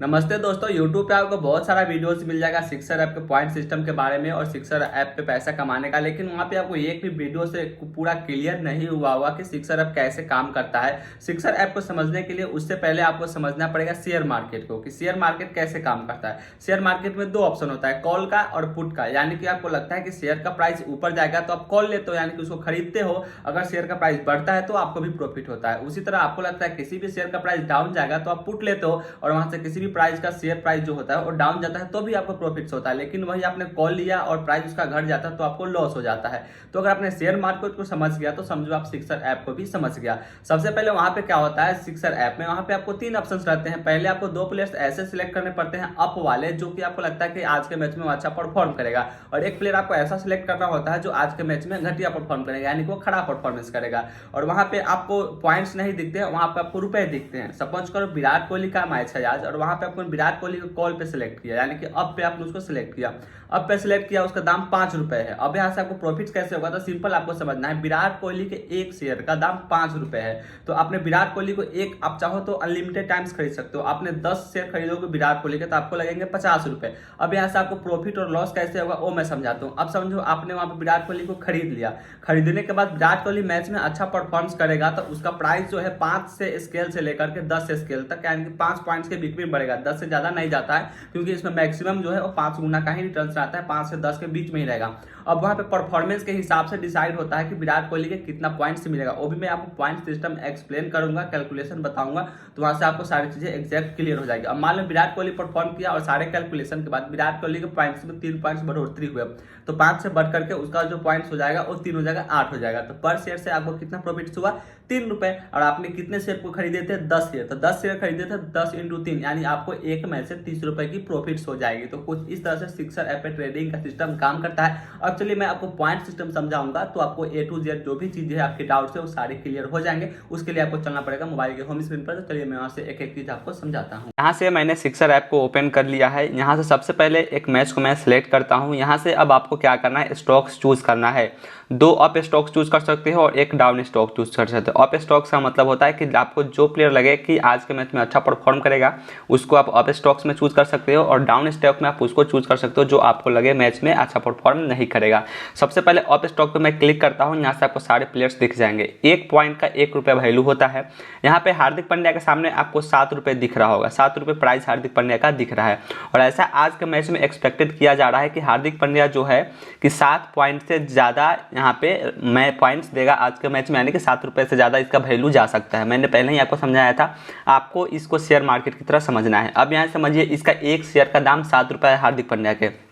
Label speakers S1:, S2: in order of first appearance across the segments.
S1: नमस्ते दोस्तों, YouTube पे आपको बहुत सारा वीडियोस मिल जाएगा सिक्सर ऐप के पॉइंट सिस्टम के बारे में और सिक्सर ऐप पे पैसा कमाने का। लेकिन वहाँ पे आपको एक भी वीडियो से पूरा क्लियर नहीं हुआ होगा कि सिक्सर ऐप कैसे काम करता है। सिक्सर ऐप को समझने के लिए उससे पहले आपको समझना पड़ेगा शेयर मार्केट को, कि शेयर मार्केट कैसे काम करता है। शेयर मार्केट में दो ऑप्शन होता है, कॉल का और पुट का। यानी कि आपको लगता है कि शेयर का प्राइस ऊपर जाएगा तो आप कॉल लेते हो, यानी कि उसको खरीदते हो। अगर शेयर का प्राइस बढ़ता है तो आपको भी प्रॉफिट होता है। उसी तरह आपको लगता है किसी भी शेयर का प्राइस डाउन जाएगा तो आप पुट लेते हो, और वहां से किसी भी प्राइस का शेयर प्राइस जो होता है वो डाउन जाता है तो भी आपको प्रॉफिट होता है। लेकिन वही आपने कॉल लिया और प्राइस उसका घट जाता है तो आपको लॉस हो जाता है। तो अगर आपने शेयर मार्केट को समझ गया तो समझो आप सिक्सर ऐप को भी समझ गया। सबसे पहले वहां पे क्या होता है, सिक्सर ऐप में वहां पे आपको तीन ऑप्शंस रहते हैं। पहले आपको दो प्लेयर्स ऐसे सिलेक्ट करने पड़ते हैं अप वाले, जो कि आपको लगता है कि आज के मैच में वो अच्छा परफॉर्म करेगा, और एक प्लेयर आपको ऐसा सिलेक्ट करना होता है जो आज के मैच में घटिया परफॉर्म करेगा, यानी कि वो खराब परफॉर्मेंस करेगा। और वहां पे आपको पॉइंट्स नहीं दिखते हैं, वहां पे आपको रुपए दिखते हैं। सपोज करो विराट कोहली का मैच है आज, और वहां पे आपको विराट कोहली को कॉल पे सिलेक्ट किया, यानी कि अब पे आपने उसको सिलेक्ट किया। अब पे सिलेक्ट किया, उसका दाम 5 रुपए है। अब यहाँ से आपको प्रॉफिट कैसे होगा, तो सिंपल आपको समझना है, विराट कोहली के एक शेयर का दाम 5 रुपए है। तो आपने विराट कोहली को एक, आप चाहो तो अनलिमिटेड टाइम्स खरीद सकते हो। आपने 10 शेयर खरीदोगे विराट कोहली के तो आपको लगेंगे 50 रुपए। अब यहाँ से आपको प्रॉफिट और लॉस कैसे होगा वो मैं समझाता हूँ। अब समझो आपने वहां पर विराट कोहली को खरीद लिया। खरीदने के बाद विराट कोहली मैच में अच्छा परफॉर्मेंस करेगा तो उसका प्राइस जो है 5 से स्केल से लेकर के 10 स्केल तक, यानी कि 5 पॉइंट्स के बीच में बढ़ेगा। 10 से ज्यादा नहीं जाता है, क्योंकि इसमें मैक्सिमम जो है वो 5 गुना का ही रिटर्न आता है, 5 से 10 के बीच में ही रहेगा। अब वहां पे परफॉर्मेंस के हिसाब से डिसाइड होता है कि विराट कोहली के कितना पॉइंट्स मिलेगा। वो भी मैं आपको पॉइंट सिस्टम एक्सप्लेन करूंगा, कैलकुलेशन बताऊंगा, तो वहां से आपको सारी चीजें एक्जैक्ट क्लियर हो जाएगी। अब मान लो विराट कोहली परफॉर्म किया और सारे कैलकुलेशन के बाद विराट कोहली के पॉइंट्स में 3 पॉइंट्स बढ़ोतरी हुए, तो 5 से बढ़ करके उसका जो पॉइंट्स हो जाएगा वो 3 हो जाएगा, 8 हो जाएगा। तो पर शेयर से आपको कितना प्रॉफिट हुआ, 3 रुपए। और आपने कितने शेयर को खरीदे थे, 10 शेयर, तो 10 शेयर खरीदे थे, 10 इंटू 3, यानी आपको एक मैच से 30 रुपए की प्रॉफिट हो जाएगी। तो कुछ इस तरह से सिक्सर ऐप पे ट्रेडिंग का सिस्टम काम करता है। अब चलिए मैं आपको पॉइंट सिस्टम समझाऊंगा, तो आपको ए टू जेड जो भी चीजें आपके डाउट्स है वो सारे क्लियर हो जाएंगे। उसके लिए आपको चलना पड़ेगा मोबाइल के होम स्क्रीन पर। तो चलिए मैं वहां से एक एक चीज आपको समझाता हूँ। यहाँ से मैंने सिक्सर ऐप को ओपन कर लिया है। यहाँ से सबसे पहले एक मैच को मैं सिलेक्ट करता हूँ। यहाँ से अब आपको क्या करना है, स्टॉक्स चूज करना है। 2 अप स्टॉक्स चूज कर सकते हो और एक डाउन स्टॉक चूज कर सकते हो। अप स्टॉक्स का मतलब होता है कि आपको जो प्लेयर लगे कि आज के मैच में अच्छा परफॉर्म करेगा उसको आप अप स्टॉक्स में चूज कर सकते हो, और डाउन स्टॉक में आप उसको चूज कर सकते हो जो आपको लगे मैच में अच्छा परफॉर्म नहीं करेगा। सबसे पहले अप स्टॉक पे मैं क्लिक करता हूँ। यहाँ से आपको सारे प्लेयर्स दिख जाएंगे। एक पॉइंट का 1 रुपया वैल्यू होता है। यहाँ पे हार्दिक पांड्या के सामने आपको 7 रुपये दिख रहा होगा, 7 रुपये प्राइस हार्दिक पांड्या का दिख रहा है। और ऐसा आज के मैच में एक्सपेक्टेड किया जा रहा है कि हार्दिक पांड्या जो है कि 7 पॉइंट से ज़्यादा यहाँ पे मैं पॉइंट्स देगा आज के मैच में, यानी कि 7 रुपये से ज़्यादा इसका वैल्यू जा सकता है। मैंने पहले ही आपको समझाया था, आपको इसको शेयर मार्केट की तरह समझना है। अब यहाँ समझिए, इसका एक शेयर का दाम 7 रुपये है हार्दिक पांड्या के।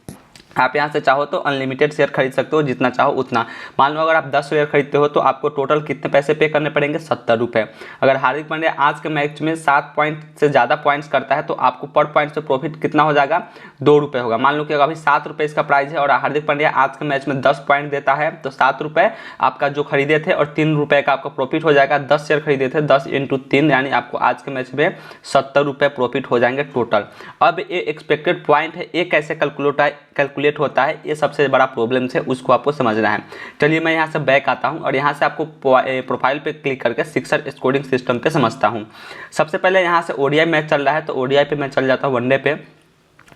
S1: आप यहाँ से चाहो तो अनलिमिटेड शेयर खरीद सकते हो, जितना चाहो उतना। मान लो अगर आप 10 शेयर खरीदते हो तो आपको टोटल कितने पैसे पे करने पड़ेंगे, 70 रुपये। अगर हार्दिक पांड्या आज के मैच में 7 पॉइंट से ज़्यादा पॉइंट्स करता है तो आपको पर पॉइंट से प्रॉफिट कितना हो जाएगा, 2 रुपये होगा। मान लो कि अभी 7 रुपये इसका प्राइस है और हार्दिक पांड्या आज के मैच में 10 पॉइंट देता है तो 7 रुपये आपका जो खरीदे थे और 3 रुपये का आपका प्रॉफिट हो जाएगा। 10 शेयर खरीदे थे, 10 इंटू 3, यानी आपको आज के मैच में 70 रुपये प्रॉफिट हो जाएंगे टोटल। अब ये एक्सपेक्टेड पॉइंट है, ये कैसे कैलकुलेट होता है, ये सबसे बड़ा प्रॉब्लम है, उसको आपको समझना है। चलिए मैं यहाँ से बैक आता हूँ और यहाँ से आपको प्रोफाइल पे क्लिक करके सिक्सर स्कोरिंग सिस्टम पे समझता हूँ। सबसे पहले यहाँ से ओडीआई मैच चल रहा है तो ओडीआई पे मैं चल जाता हूँ, वनडे पे।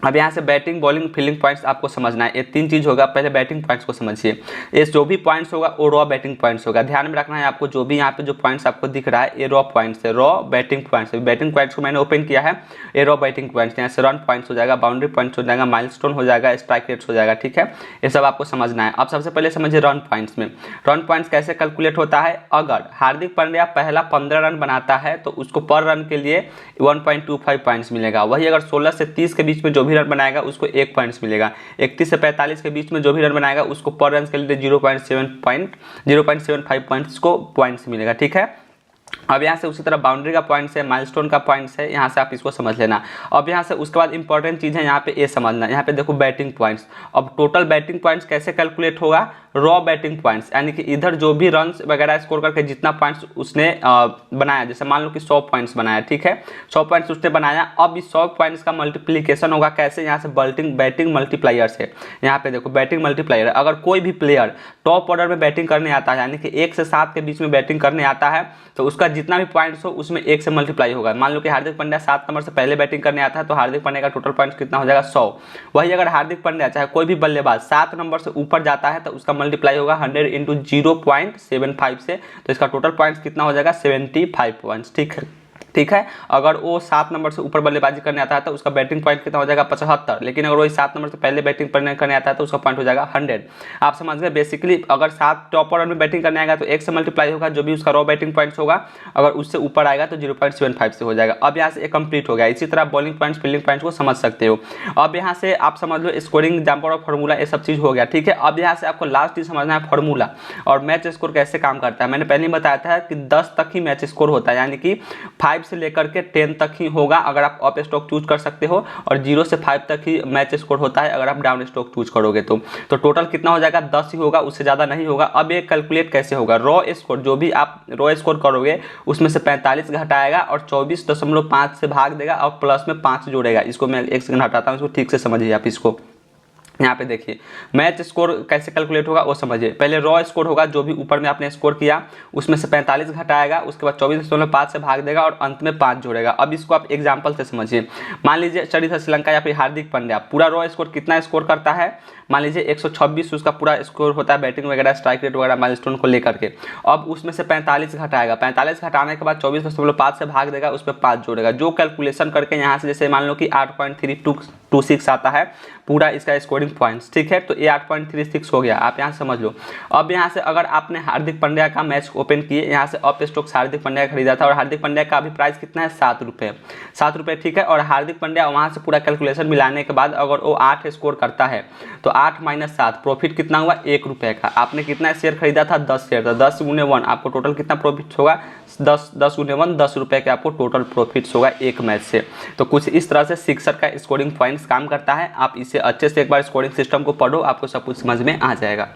S1: अब यहाँ से बैटिंग, बॉलिंग, फील्डिंग पॉइंट्स आपको समझना है। ये 3 चीज़ होगा। पहले बैटिंग पॉइंट्स को समझिए। ये जो भी पॉइंट्स होगा वो रॉ बैटिंग पॉइंट्स होगा। ध्यान में रखना है आपको, जो भी यहाँ पे जो पॉइंट्स आपको दिख रहा है ये रॉ पॉइंट्स है, रॉ बैटिंग पॉइंट्स है। बैटिंग पॉइंट्स को मैंने ओपन किया है, ये रॉ बैटिंग पॉइंट्स। यहाँ से रन पॉइंट्स हो जाएगा, बाउंड्री पॉइंट्स हो जाएगा, माइलस्टोन हो जाएगा, स्ट्राइक रेट्स हो जाएगा, ठीक है। ये सब आपको समझना है। अब सबसे पहले समझिए रन पॉइंट्स में। रन पॉइंट्स कैसे कैलकुलेट होता है, अगर हार्दिक पांड्या पहला 15 रन बनाता है तो उसको पर रन के लिए 1.25 पॉइंट्स मिलेगा। वही अगर 16 से 30 के बीच में जो भी रन बनाएगा उसको 1 पॉइंट्स मिलेगा। 31 से 45 के बीच में जो भी रन बनाएगा उसको पर रन के लिए 0.75 पॉइंट्स को पॉइंट्स मिलेगा, ठीक है। अब यहाँ से उसी तरह बाउंड्री का पॉइंट्स है, माइलस्टोन का पॉइंट्स है, यहाँ से आप इसको समझ लेना। अब यहाँ से उसके बाद इंपॉर्टेंट चीज़ है यहाँ पे ये समझना, यहाँ पे देखो बैटिंग पॉइंट्स। अब टोटल बैटिंग पॉइंट्स कैसे कैलकुलेट होगा, रॉ बैटिंग पॉइंट्स, यानी कि इधर जो भी रन वगैरह स्कोर करके जितना पॉइंट्स उसने बनाया, जैसे मान लो कि 100 पॉइंट्स बनाया, ठीक है, 100 पॉइंट्स उसने बनाया। अब इस 100 पॉइंट्स का मल्टीप्लीकेशन होगा कैसे, यहाँ से बैटिंग मल्टीप्लायर से। यहाँ पे देखो बैटिंग मल्टीप्लायर, अगर कोई भी प्लेयर टॉप ऑर्डर में बैटिंग करने आता है, यानी कि 1 से 7 के बीच में बैटिंग करने आता है, तो उसका जितना भी पॉइंट्स हो उसमें 1 से मल्टीप्लाई होगा। मान लो कि हार्दिक पांड्या 7 नंबर से पहले बैटिंग करने आता है, तो हार्दिक पांड्या का टोटल पॉइंट्स कितना हो जाएगा 100। वही अगर हार्दिक पांड्या चाहे कोई भी बल्लेबाज 7 नंबर से ऊपर जाता है, तो उसका मल्टीप्लाई होगा 100 इंटू 0.75 से, तो इसका टोटल पॉइंट्स कितना हो जाएगा 75 पॉइंट्स, ठीक है। अगर वो 7 नंबर से ऊपर बल्लेबाजी करने आता है तो उसका बैटिंग पॉइंट कितना हो जाएगा 75, लेकिन अगर वही 7 नंबर से पहले बैटिंग करने आता है तो उसका पॉइंट हो जाएगा 100। आप समझ गए। बेसिकली अगर 7 टॉप ऑर्डर में बैटिंग करने आएगा तो 1 से मल्टीप्लाई होगा जो भी उसका रॉ बैटिंग पॉइंट्स होगा, अगर उससे ऊपर आएगा तो 0.75 से हो जाएगा। अब यहाँ से कंप्लीट हो गया। इसी तरह बॉलिंग पॉइंट्स फील्डिंग पॉइंट्स को समझ सकते हो। अब यहाँ से आप समझ लो स्कोरिंग जंपर और फॉर्मूला, ये सब चीज़ हो गया, ठीक है। अब यहाँ से आपको लास्ट चीज समझना है फॉर्मूला और मैच स्कोर कैसे काम करता है। मैंने पहले ही बताया था कि 10 तक ही मैच स्कोर होता है, यानी कि 5 से लेकर के 10 तक ही होगा अगर आप अप स्टॉक चूज कर सकते हो, और 0 से 5 तक ही मैच स्कोर होता है अगर आप डाउन स्टॉक चूज करोगे तो टोटल कितना हो जाएगा 10 ही होगा, उससे ज़्यादा नहीं होगा। अब ये कैलकुलेट कैसे होगा, रॉ स्कोर जो भी आप रॉ स्कोर करोगे उसमें से 45 घटाएगा और 24.5 से भाग देगा और प्लस में 5 जोड़ेगा। इसको मैं एक सेकंड हटाता हूँ, इसको ठीक से समझिए आप। इसको यहाँ पे देखिए मैच स्कोर कैसे कैलकुलेट होगा वो समझिए। पहले रॉ स्कोर होगा, जो भी ऊपर में आपने स्कोर किया उसमें से 45 घटाएगा, उसके बाद 24.5 से भाग देगा और अंत में 5 जोड़ेगा। अब इसको आप एग्जांपल से समझिए। मान लीजिए चरित्र श्रीलंका या फिर हार्दिक पांड्या पूरा रॉ स्कोर कितना स्कोर करता है, मान लीजिए 126 उसका पूरा स्कोर होता है बैटिंग वगैरह स्ट्राइक रेट वगैरह माइलस्टोन को लेकर के। अब उसमें से 45 घटाएगा, 45 घटाने के बाद 24.5 से भाग देगा, उस पर 5 जोड़ेगा। जो कैलकुलेशन करके यहाँ से जैसे मान लो कि 8.3226 आता है पूरा इसका स्कोरिंग पॉइंट्स, ठीक है, तो ये 8.36 हो गया। आप यहाँ समझ लो। अब यहाँ से अगर आपने हार्दिक पांड्या का मैच ओपन किए, यहाँ से अप स्टॉक हार्दिक पांड्या का खरीदा था और हार्दिक पांड्या का अभी प्राइस कितना है 7 रुपये, ठीक है। और हार्दिक पांड्या वहाँ से पूरा कैलकुलेशन मिलाने के बाद अगर वो 8 स्कोर करता है तो 8 - 7 प्रॉफिट कितना हुआ 1 रुपये का। आपने कितना शेयर खरीदा था 10 शेयर था, 10 × 1 आपको टोटल कितना प्रॉफिट होगा 10 × 1 10 रुपये के आपको टोटल प्रॉफिट होगा एक मैच से। तो कुछ इस तरह से सिक्सर का स्कोरिंग पॉइंट्स काम करता है। आप इसे अच्छे से एक बार स्कोरिंग सिस्टम को पढ़ो, आपको सब कुछ समझ में आ जाएगा।